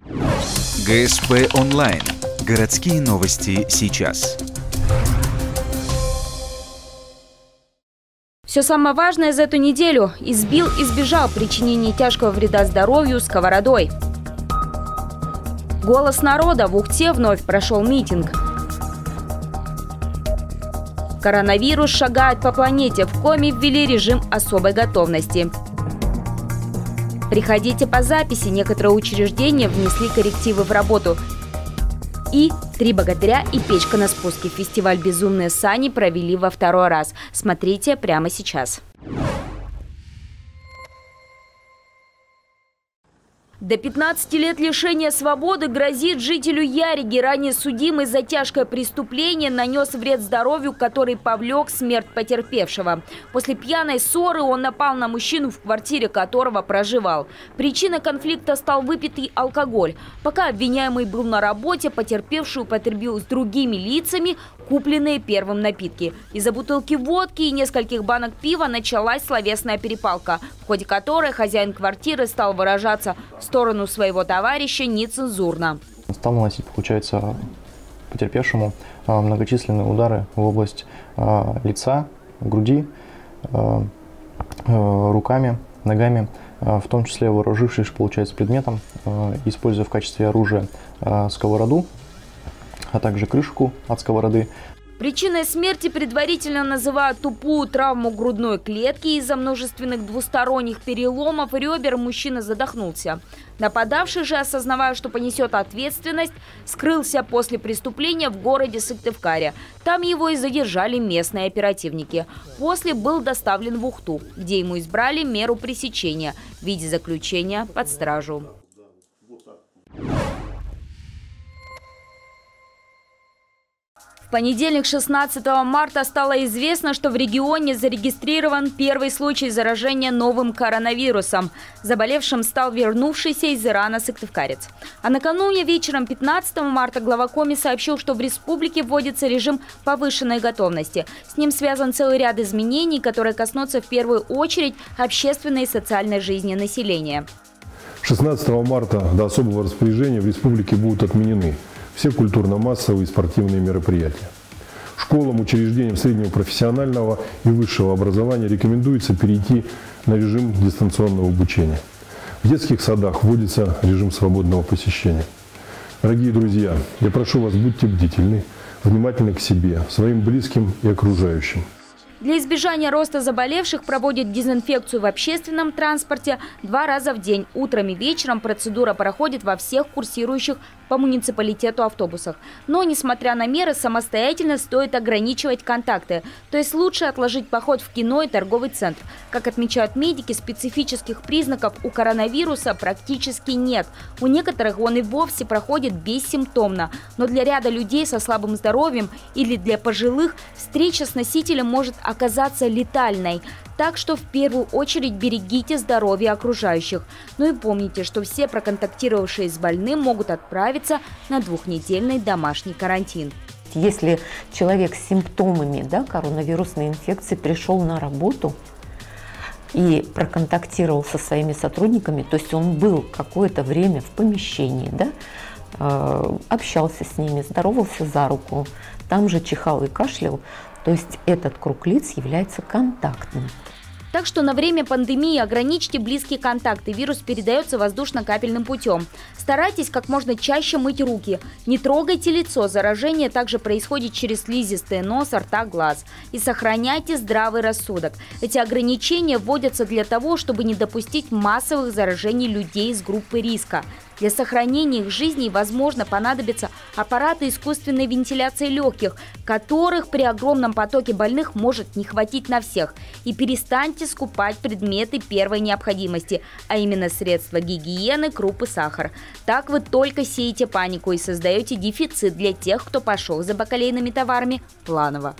ГСП онлайн. Городские новости сейчас. Все самое важное за эту неделю. Избежал причинения тяжкого вреда здоровью сковородой. «Голос народа» в Ухте вновь прошел митинг. Коронавирус шагает по планете. В Коми ввели режим особой готовности. Приходите по записи. Некоторые учреждения внесли коррективы в работу. И «Три богатыря» и «Печка на спуске». Фестиваль «Безумные сани» провели во второй раз. Смотрите прямо сейчас. До 15 лет лишения свободы грозит жителю Яриги. Ранее судимый за тяжкое преступление нанес вред здоровью, который повлек смерть потерпевшего. После пьяной ссоры он напал на мужчину, в квартире которого проживал. Причиной конфликта стал выпитый алкоголь. Пока обвиняемый был на работе, потерпевший употребил с другими лицами купленные первым напитки. Из-за бутылки водки и нескольких банок пива началась словесная перепалка, в ходе которой хозяин квартиры стал выражаться в сторону своего товарища нецензурно. Стал наносить, получается, потерпевшему многочисленные удары в область лица, груди, руками, ногами, в том числе вооружившись, получается, предметом, используя в качестве оружия сковороду, а также крышку от сковороды. Причиной смерти предварительно называют тупую травму грудной клетки. Из-за множественных двусторонних переломов ребер мужчина задохнулся. Нападавший же, осознавая, что понесет ответственность, скрылся после преступления в городе Сыктывкаре. Там его и задержали местные оперативники. После был доставлен в Ухту, где ему избрали меру пресечения в виде заключения под стражу. В понедельник, 16 марта, стало известно, что в регионе зарегистрирован первый случай заражения новым коронавирусом. Заболевшим стал вернувшийся из Ирана сыктывкарец. А накануне вечером 15 марта глава Коми сообщил, что в республике вводится режим повышенной готовности. С ним связан целый ряд изменений, которые коснутся в первую очередь общественной и социальной жизни населения. 16 марта до особого распоряжения в республике будут отменены все культурно-массовые и спортивные мероприятия. Школам, учреждениям среднего профессионального и высшего образования рекомендуется перейти на режим дистанционного обучения. В детских садах вводится режим свободного посещения. Дорогие друзья, я прошу вас, будьте бдительны, внимательны к себе, своим близким и окружающим. Для избежания роста заболевших проводят дезинфекцию в общественном транспорте 2 раза в день. Утром и вечером процедура проходит во всех курсирующих по муниципалитету автобусах. Но, несмотря на меры, самостоятельно стоит ограничивать контакты. То есть лучше отложить поход в кино и торговый центр. Как отмечают медики, специфических признаков у коронавируса практически нет. У некоторых он и вовсе проходит бессимптомно. Но для ряда людей со слабым здоровьем или для пожилых встреча с носителем может оказаться летальной. Так что в первую очередь берегите здоровье окружающих. Ну и помните, что все проконтактировавшие с больным могут отправиться на 2-недельный домашний карантин. Если человек с симптомами коронавирусной инфекции пришел на работу и проконтактировал со своими сотрудниками, то есть он был какое-то время в помещении, общался с ними, здоровался за руку, там же чихал и кашлял, то есть этот круг лиц является контактным. Так что на время пандемии ограничьте близкие контакты. Вирус передается воздушно-капельным путем. Старайтесь как можно чаще мыть руки. Не трогайте лицо. Заражение также происходит через слизистые нос, рта, глаз. И сохраняйте здравый рассудок. Эти ограничения вводятся для того, чтобы не допустить массовых заражений людей из группы риска. Для сохранения их жизни, возможно, понадобятся аппараты искусственной вентиляции легких, которых при огромном потоке больных может не хватить на всех. И перестаньте скупать предметы первой необходимости, а именно средства гигиены, крупы, сахар. Так вы только сеете панику и создаете дефицит для тех, кто пошел за бакалейными товарами планово.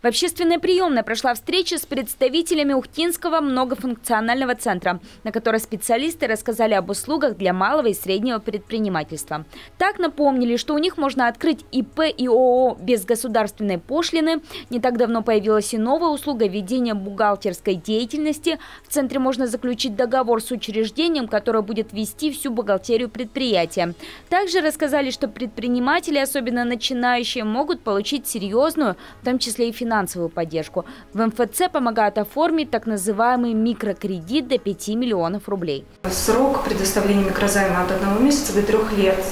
В общественной приемной прошла встреча с представителями Ухтинского многофункционального центра, на которой специалисты рассказали об услугах для малого и среднего предпринимательства. Так напомнили, что у них можно открыть ИП и ООО без государственной пошлины. Не так давно появилась и новая услуга ведения бухгалтерской деятельности. В центре можно заключить договор с учреждением, которое будет вести всю бухгалтерию предприятия. Также рассказали, что предприниматели, особенно начинающие, могут получить серьезную, в том числе и финансовую поддержку. В МФЦ помогают оформить так называемый микрокредит до 5 миллионов рублей. Срок предоставления микрозайма от 1 месяца до 3 лет.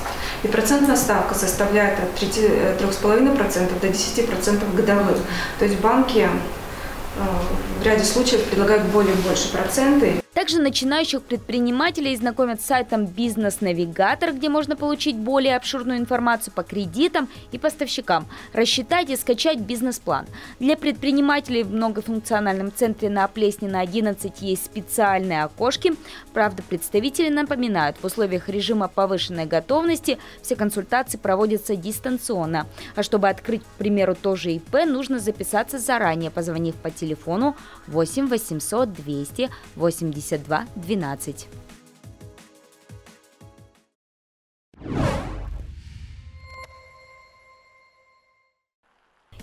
И процентная ставка составляет от 3,5% до 10% годовых. То есть банки в ряде случаев предлагают больше проценты. Также начинающих предпринимателей знакомят с сайтом «Бизнес-навигатор», где можно получить более обширную информацию по кредитам и поставщикам, рассчитать и скачать бизнес-план. Для предпринимателей в многофункциональном центре на Оплеснина 11 есть специальные окошки. Правда, представители напоминают, в условиях режима повышенной готовности все консультации проводятся дистанционно. А чтобы открыть, к примеру, тоже ИП, нужно записаться заранее, позвонив по телефону 8 800 200 82 12.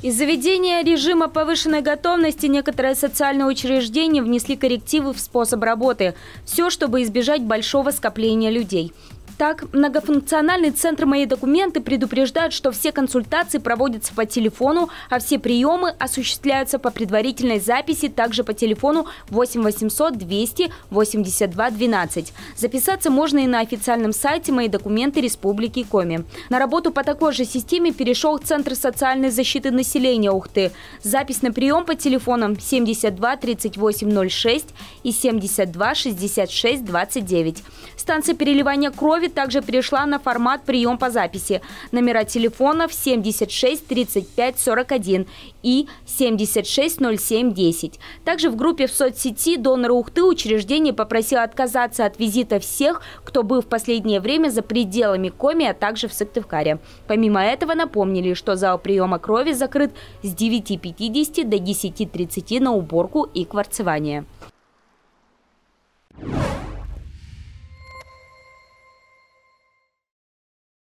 Из-за введения режима повышенной готовности некоторые социальные учреждения внесли коррективы в способ работы. Все, чтобы избежать большого скопления людей. Так, многофункциональный центр «Мои документы» предупреждает, что все консультации проводятся по телефону, а все приемы осуществляются по предварительной записи, также по телефону 8 800 200 82 12. Записаться можно и на официальном сайте «Мои документы» Республики Коми. На работу по такой же системе перешел Центр социальной защиты населения Ухты. Запись на прием по телефонам 72 38 06 и 72 66 29. Станция переливания крови также перешла на формат прием по записи. Номера телефонов 76 35 41 и 76 07 10. Также в группе в соцсети «Доноры Ухты» учреждение попросило отказаться от визита всех, кто был в последнее время за пределами Коми, а также в Сыктывкаре. Помимо этого напомнили, что зал приема крови закрыт с 9:50 до 10:30 на уборку и кварцевание.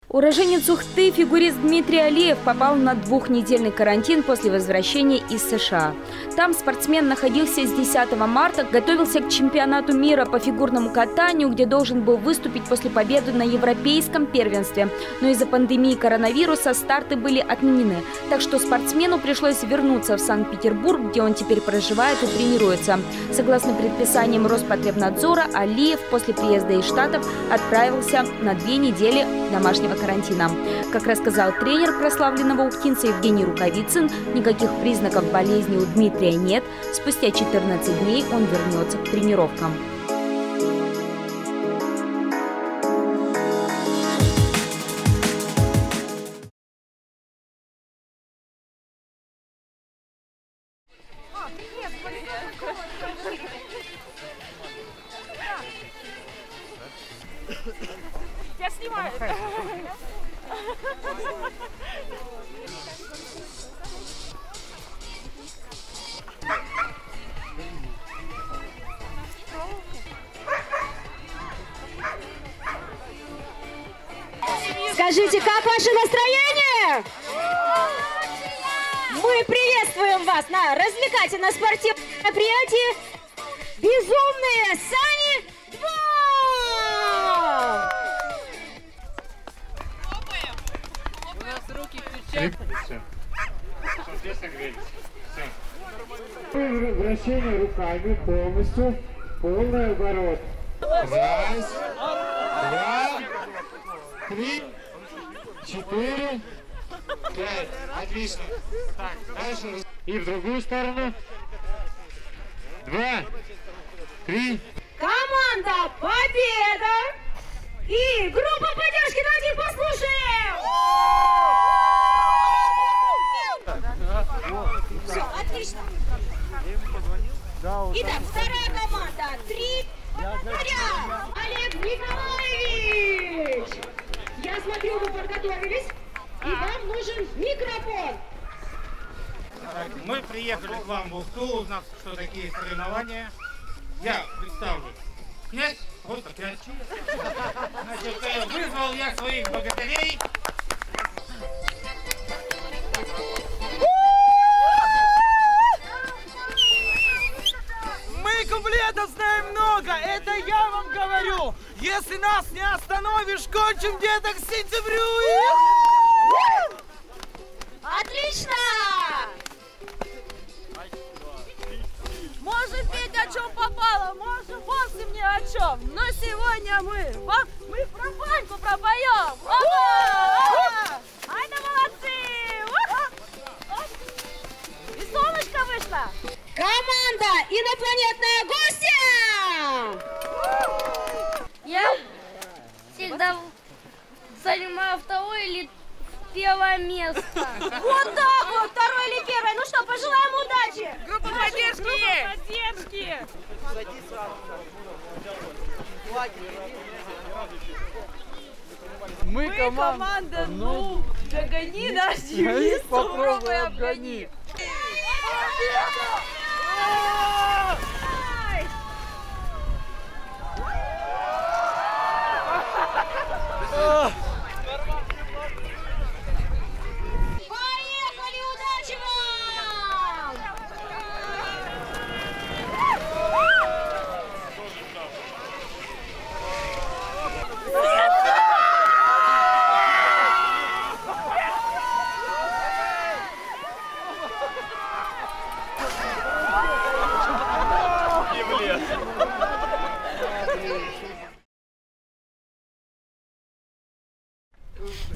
Уроженец Ухты, фигурист Дмитрий Алиев, попал на двухнедельный карантин после возвращения из США. Там спортсмен находился с 10 марта, готовился к чемпионату мира по фигурному катанию, где должен был выступить после победы на европейском первенстве. Но из-за пандемии коронавируса старты были отменены. Так что спортсмену пришлось вернуться в Санкт-Петербург, где он теперь проживает и тренируется. Согласно предписаниям Роспотребнадзора, Алиев после приезда из Штатов отправился на 2 недели домашнего карантина. Как рассказал тренер прославленного ухтинца Евгений Рукавицын, никаких признаков болезни у Дмитрия нет. Спустя 14 дней он вернется к тренировкам. Я снимаю. Скажите, как ваше настроение? Мы приветствуем вас на развлекательно-спортивном мероприятии «Безумные сани 2». У нас руки включаются. Вращение руками полностью, полный оборот. Раз, два, 3, 4, 5. Отлично. Так, дальше. И в другую сторону. 2, 3. Команда «Победа» и группа поддержки. Давайте послушаем. Все, отлично. Итак, вторая команда. 3 повторя. Олег Николаевич. Я смотрю, вы подготовились. И вам нужен микрофон. Мы к вам в Ухту, узнав, что такие соревнования. Я представлю. Князь, вот князь. Значит, вызвал я своих богатырей. Мы куплетов знаем много, это я вам говорю. Если нас не остановишь, кончим где-то к сентябрю. Отлично! Можем петь о чем попало, можем вовсе ни о чем. Но сегодня мы про баньку пропоем. Ай да молодцы! И солнышко вышло. Команда «Инопланетная гостья». Я всегда занимаю второе или первое место. Вот так вот, второе или первое. Ну что, пожелаем удачи. Группа поддержки! Группа поддержки! Мы команда, ну, догони наш девиз, попробуй обгони. Поехали, удачи вам!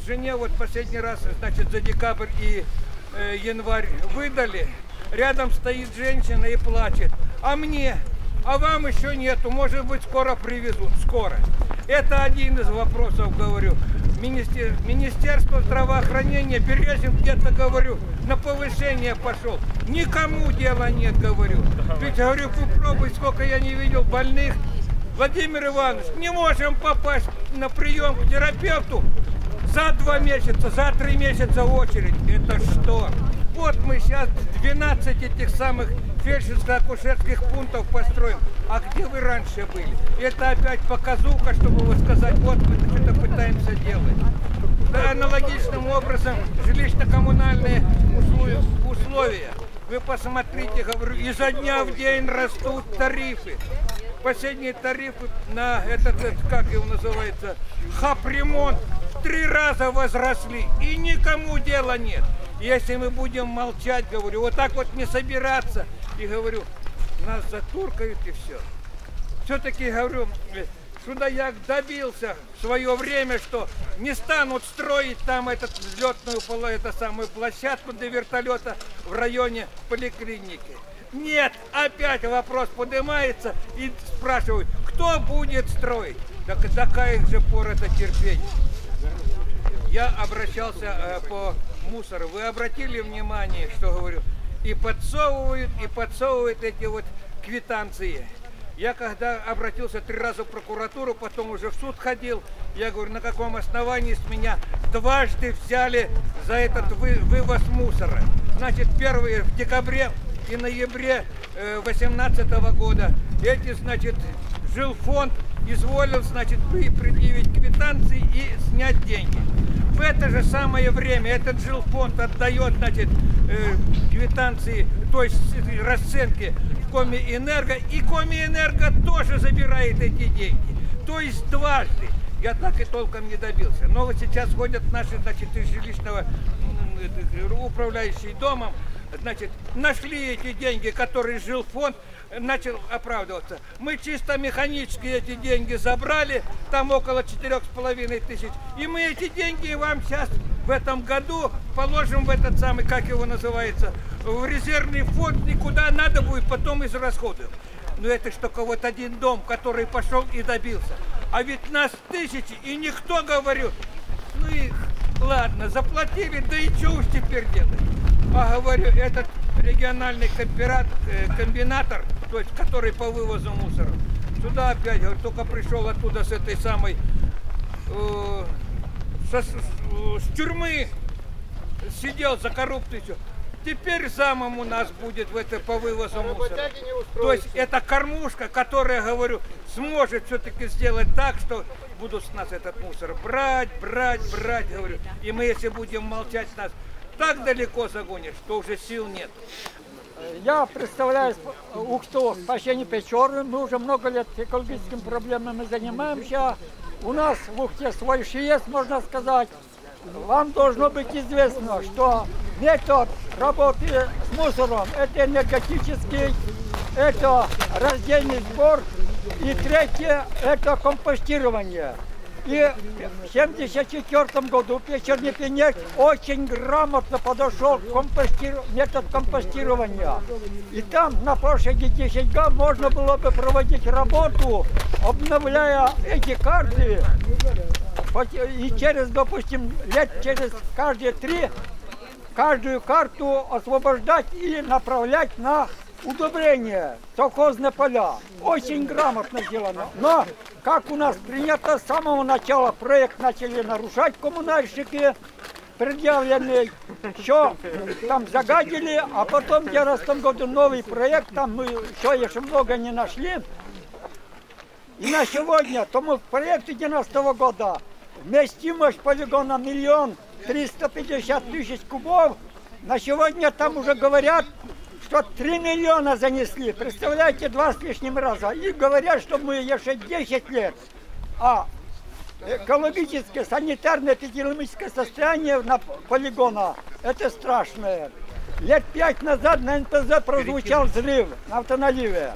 Жене вот последний раз, значит, за декабрь и январь выдали. Рядом стоит женщина и плачет. А мне? А вам еще нету. Может быть, скоро привезут. Скоро. Это один из вопросов, говорю. Министерство здравоохранения, Березин где-то, говорю, на повышение пошел. Никому дела нет, говорю. Ведь, говорю, попробуй, сколько я не видел больных. Владимир Иванович, не можем попасть на прием к терапевту. За 2 месяца, за 3 месяца очередь. Это что? Вот мы сейчас 12 этих самых фельдшерско-акушерских пунктов построим. А где вы раньше были? Это опять показуха, чтобы вот сказать, вот мы что-то пытаемся делать. Да, аналогичным образом жилищно-коммунальные условия. Вы посмотрите, говорю, изо дня в день растут тарифы. Последние тарифы на этот, как его называется, хапремонт, 3 раза возросли, и никому дела нет. Если мы будем молчать, говорю, вот так вот не собираться, и говорю, нас затуркают и все. Все-таки, говорю, Шудаяк добился в свое время, что не станут строить там эту взлетную самую площадку для вертолета в районе поликлиники. Нет, опять вопрос поднимается и спрашивают, кто будет строить? Так до каких же пор это терпеть? Я обращался по мусору. Вы обратили внимание, что говорю? И подсовывают эти вот квитанции. Я когда обратился 3 раза в прокуратуру, потом уже в суд ходил, я говорю, на каком основании с меня дважды взяли за этот вывоз мусора. Значит, первые в декабре и ноябре 2018 года. Эти, значит, жилфонд изволил, значит, предъявить квитанции и снять деньги. В это же самое время этот жилфонд отдает, значит, квитанции, то есть расценки в Комиэнерго, и Комиэнерго тоже забирает эти деньги. То есть дважды. Я так и толком не добился. Но вот сейчас ходят наши, значит, из жилищного управляющие домом, значит, нашли эти деньги, которые жилфонд начал оправдываться. Мы чисто механически эти деньги забрали, там около 4,5 тысяч. И мы эти деньги вам сейчас в этом году положим в этот самый, как его называется, в резервный фонд, никуда надо будет, потом израсходуем. Но это ж только вот один дом, который пошел и добился. А ведь нас тысячи, и никто, говорю, ну и ладно, заплатили, да и что уж теперь делать? А говорю, этот региональный комбинатор, то есть который по вывозу мусора, сюда опять, говорю, только пришел оттуда с этой самой, с тюрьмы, сидел за коррупцию. Теперь замом у нас будет по вывозу мусора. То есть это кормушка, которая, говорю, сможет все-таки сделать так, что будут с нас этот мусор брать, говорю. И мы, если будем молчать, нас так далеко загонят, что уже сил нет. Я представляю Ухту, спасение Печоры. Мы уже много лет экологическими проблемами занимаемся. У нас в Ухте свой ШИЭС, можно сказать. Вам должно быть известно, что метод работы с мусором – это энергетический, это раздельный сбор, и третье – это компостирование. И в 1974 году Печерный Пенек очень грамотно подошел к метод компостирования. И там на площади 10 га можно было бы проводить работу, обновляя эти карты. И через, допустим, лет через каждые 3 каждую карту освобождать и направлять на удобрение, совхозные поля. Очень грамотно сделано. Но, как у нас принято с самого начала, проект начали нарушать коммунальщики, предъявленный, еще там загадили, а потом в 2011 году новый проект, там мы еще много не нашли. И на сегодня, тому в проекте 2011 года, вместимость полигона 1 350 000 кубов. На сегодня там уже говорят, что 3 миллиона занесли. Представляете, 2 с лишним раза. И говорят, что мы еще 10 лет. А экологическое, санитарное, эпидемиологическое состояние на полигона – это страшное. Лет 5 назад на НПЗ прозвучал взрыв на автоналиве.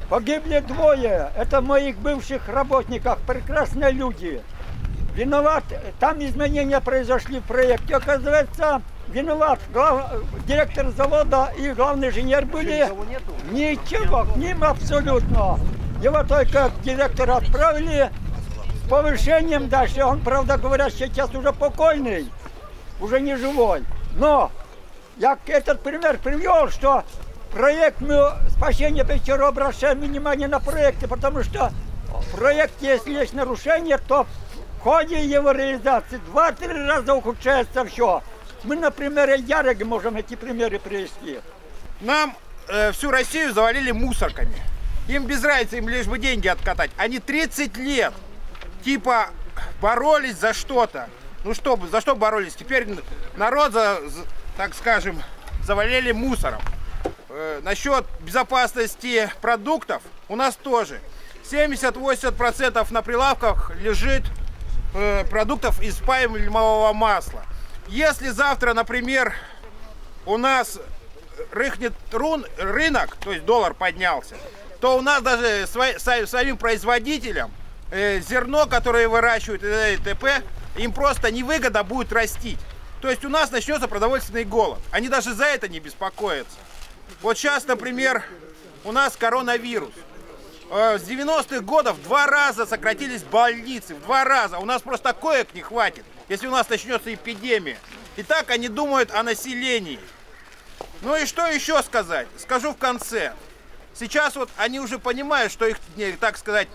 Погибли 2. Это моих бывших работников, прекрасные люди. Виноват, там изменения произошли в проекте. Оказывается, виноват директор завода и главный инженер были. Ничего, к ним абсолютно. Его только директора отправили с повышением дальше. Он, правда говоря, сейчас уже покойный, уже не живой. Но я этот пример привел, что проект мы спасение Печоры обращаем внимание на проекты, потому что в проекте, если есть нарушение, то в ходе его реализации 2-3 раза ухудшается все. Мы на примере Яреги можем эти примеры привести. Нам всю Россию завалили мусорками. Им без разницы, им лишь бы деньги откатать. Они 30 лет типа боролись за что-то. Ну что, за что боролись? Теперь народ, так скажем, завалили мусором. Насчет безопасности продуктов у нас тоже. 70-80% на прилавках лежит продуктов из пальмового масла. Если завтра, например, у нас рыхнет рынок, то есть доллар поднялся, то у нас даже своим производителям зерно, которое выращивают и т.п., им просто невыгодно будет растить. То есть у нас начнется продовольственный голод. Они даже за это не беспокоятся. Вот сейчас, например, у нас коронавирус. С 90-х годов в 2 раза сократились больницы, в 2 раза. У нас просто коек не хватит, если у нас начнется эпидемия. И так они думают о населении. Ну и что еще сказать? Скажу в конце. Сейчас вот они уже понимают, что их, так сказать,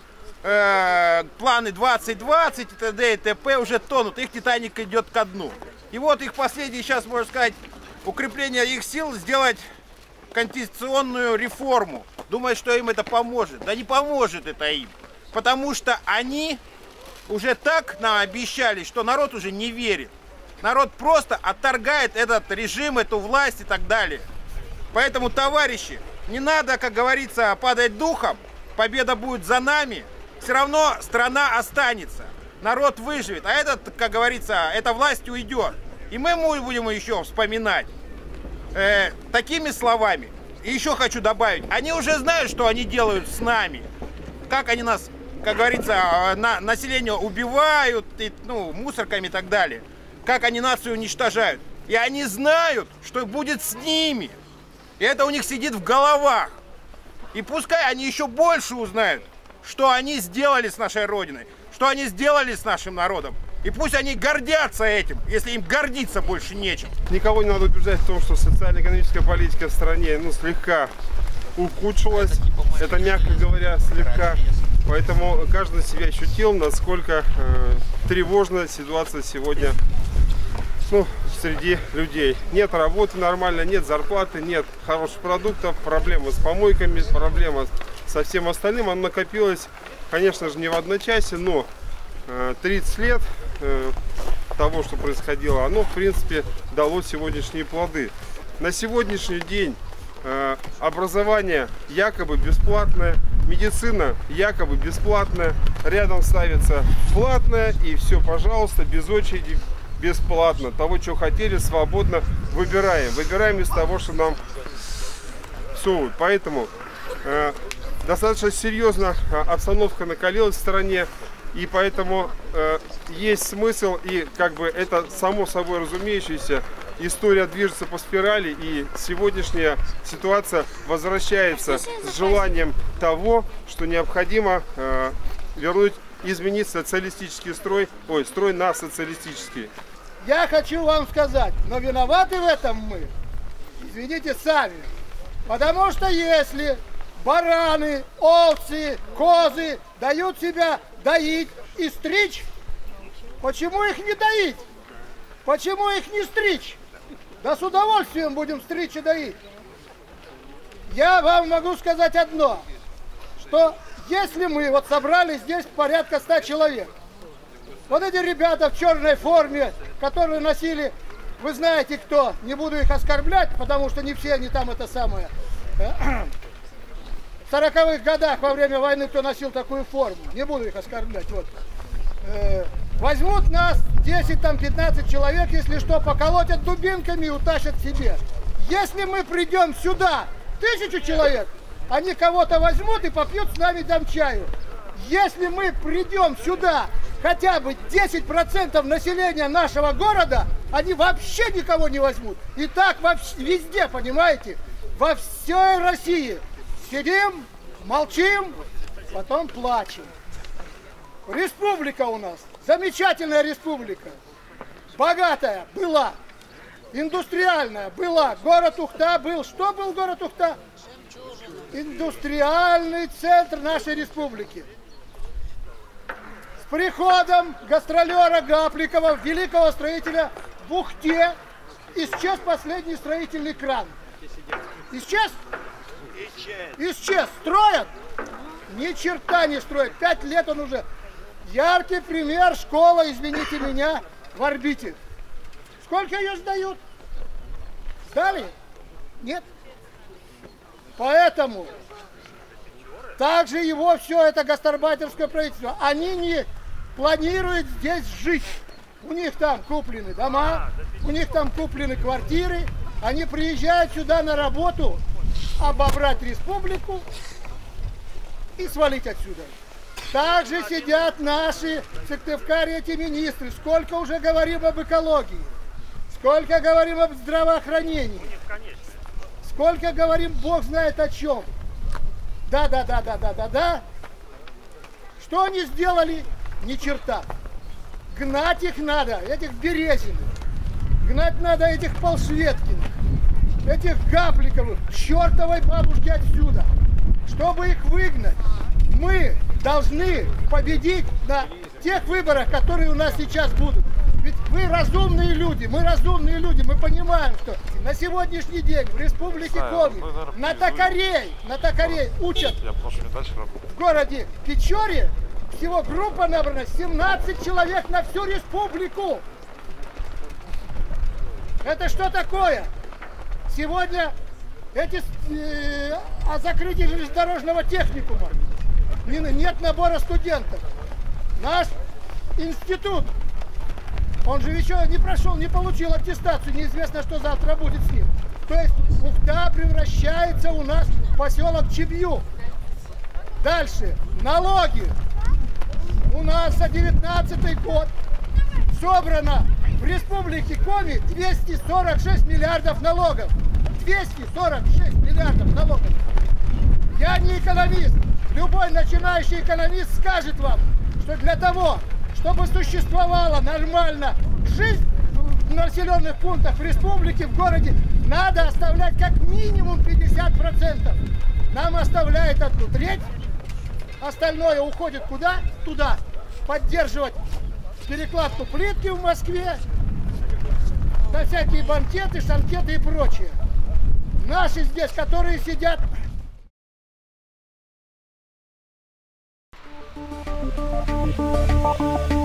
планы 2020 и т.д. и т.п. уже тонут. Их Титаник идет ко дну. И вот их последнее, сейчас можно сказать, укрепление их сил сделать конституционную реформу. Думают, что им это поможет. Да не поможет это им. Потому что они уже так нам обещали, что народ уже не верит. Народ просто отторгает этот режим, эту власть и так далее. Поэтому, товарищи, не надо, как говорится, падать духом. Победа будет за нами. Все равно страна останется. Народ выживет. А этот, как говорится, эта власть уйдет. И мы будем еще вспоминать такими словами. И еще хочу добавить. Они уже знают, что они делают с нами. Как они нас, как говорится, население убивают, мусорками и так далее. Как они нацию уничтожают. И они знают, что будет с ними. И это у них сидит в головах. И пускай они еще больше узнают, что они сделали с нашей Родиной, что они сделали с нашим народом. И пусть они гордятся этим, если им гордиться больше нечем. Никого не надо убеждать в том, что социально-экономическая политика в стране слегка ухудшилась. Это, мягко говоря, слегка. Поэтому каждый себя ощутил, насколько тревожная ситуация сегодня в среди людей. Нет работы нормально, нет зарплаты, нет хороших продуктов, проблемы с помойками, проблема со всем остальным. Она накопилась, конечно же, не в одночасье, но 30 лет того, что происходило, оно, в принципе, дало сегодняшние плоды. На сегодняшний день образование якобы бесплатное, медицина якобы бесплатная, рядом ставится платное, и все, пожалуйста, без очереди, бесплатно. Того, что хотели, свободно выбираем. Выбираем из того, что нам всовывают. Поэтому достаточно серьезно обстановка накалилась в стране, и поэтому есть смысл, и как бы это само собой разумеющееся, история движется по спирали, и сегодняшняя ситуация возвращается с желанием того, что необходимо вернуть, изменить социалистический строй, строй на социалистический. Я хочу вам сказать, но виноваты в этом мы, извините, сами. Потому что если бараны, овцы, козы дают себя доить и стричь, почему их не доить? Почему их не стричь? Да с удовольствием будем стричь и доить. Я вам могу сказать одно, что если мы вот собрали здесь порядка 100 человек, вот эти ребята в черной форме, которые носили, вы знаете кто, не буду их оскорблять, потому что не все они там это самое. В 40-х годах во время войны кто носил такую форму, не буду их оскорблять. Вот. Возьмут нас 10-15 человек, если что, поколотят дубинками и утащат к себе. Если мы придем сюда, 1000 человек, они кого-то возьмут и попьют с нами там чаю. Если мы придем сюда, хотя бы 10% населения нашего города, они вообще никого не возьмут. И так везде, понимаете, во всей России. Сидим, молчим, потом плачем. Республика у нас, замечательная республика, богатая была, индустриальная была. Город Ухта был, что был город Ухта? Индустриальный центр нашей республики. С приходом гастролера Гапликова, великого строителя, в Ухте исчез последний строительный кран. Исчез? Исчез. Строят? Ни черта не строят. 5 лет он уже. Яркий пример школа, извините меня, в орбите. Сколько ее сдают? Сдали? Нет. Поэтому также его все это гастарбайтерское правительство. Они не планируют здесь жить. У них там куплены дома, у них там куплены квартиры. Они приезжают сюда на работу, обобрать республику и свалить отсюда. Также сидят наши в Сыктывкаре эти министры. Сколько уже говорим об экологии, сколько говорим об здравоохранении, сколько говорим, Бог знает о чем. Да. Что они сделали? Ни черта. Гнать их надо, этих Березиных. Гнать надо этих Полшветкиных, этих Гапликовых, чертовой бабушки отсюда. Чтобы их выгнать, мы должны победить на тех выборах, которые у нас сейчас будут. Ведь вы разумные люди, мы разумные люди, мы понимаем, что на сегодняшний день в республике Коми на токарей учат в городе Печоре, всего группа набрана 17 человек на всю республику. Это что такое? Сегодня о закрытии железнодорожного техникума. Нет набора студентов. Наш институт, он же еще не прошел, не получил аттестацию, неизвестно, что завтра будет с ним. То есть Ухта превращается у нас в поселок Чебью. Дальше, налоги. У нас за 19 год собрано в республике Коми 246 миллиардов налогов. 246 миллиардов налогов. Я не экономист. Любой начинающий экономист скажет вам, что для того, чтобы существовала нормально жизнь в населенных пунктах в республике, в городе, надо оставлять как минимум 50%. Нам оставляет 1/3, остальное уходит куда? Туда. Поддерживать перекладку плитки в Москве, на всякие банкеты, шанкеты и прочее. Наши здесь, которые сидят... Thank you.